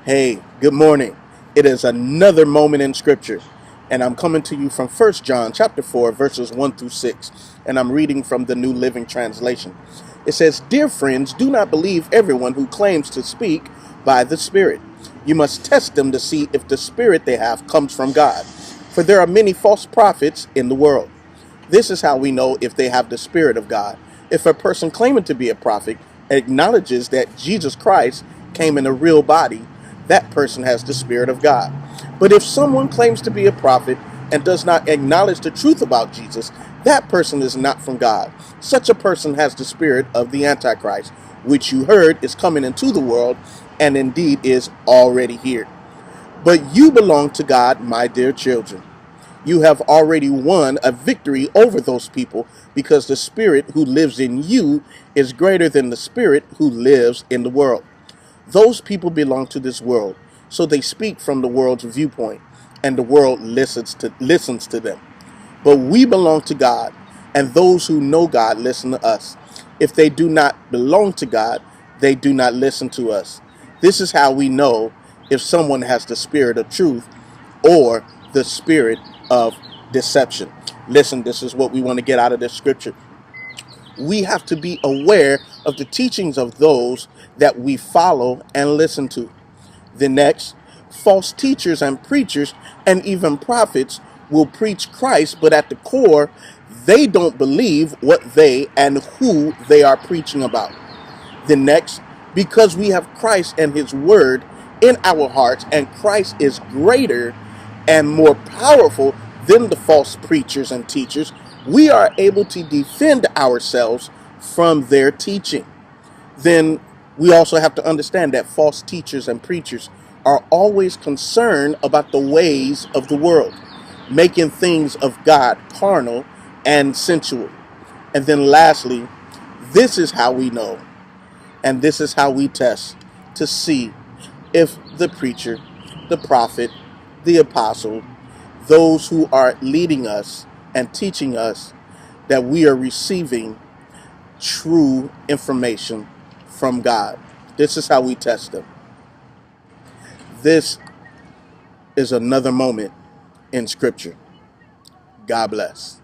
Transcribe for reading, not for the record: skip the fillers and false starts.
Hey, good morning. It is another moment in scripture, and I'm coming to you from 1 John chapter 4 verses 1 through 6, and I'm reading from the New Living Translation. It says, "Dear friends, do not believe everyone who claims to speak by the Spirit. You must test them to see if the Spirit they have comes from God, for there are many false prophets in the world. This is how we know if they have the Spirit of God. If a person claiming to be a prophet acknowledges that Jesus Christ came in a real body, that person has the Spirit of God. But if someone claims to be a prophet and does not acknowledge the truth about Jesus, that person is not from God. Such a person has the spirit of the Antichrist, which you heard is coming into the world and indeed is already here. But you belong to God, my dear children. You have already won a victory over those people because the Spirit who lives in you is greater than the Spirit who lives in the world. Those people belong to this world, so they speak from the world's viewpoint, and the world listens to them. But we belong to God, and those who know God listen to us. If they do not belong to God, they do not listen to us. This is how we know if someone has the spirit of truth or the spirit of deception. Listen, this is what we want to get out of this scripture. We have to be aware of the teachings of those that we follow and listen to. The next, false teachers and preachers and even prophets will preach Christ, but at the core, they don't believe what they and who they are preaching about. The next, because we have Christ and his word in our hearts, and Christ is greater and more powerful than the false preachers and teachers, we are able to defend ourselves from their teaching. Then we also have to understand that false teachers and preachers are always concerned about the ways of the world, making things of God carnal and sensual. And then lastly, this is how we know, and this is how we test to see if the preacher, the prophet, the apostle, those who are leading us and teaching us, that we are receiving true information from God. This is how we test them. This is another moment in Scripture. God bless.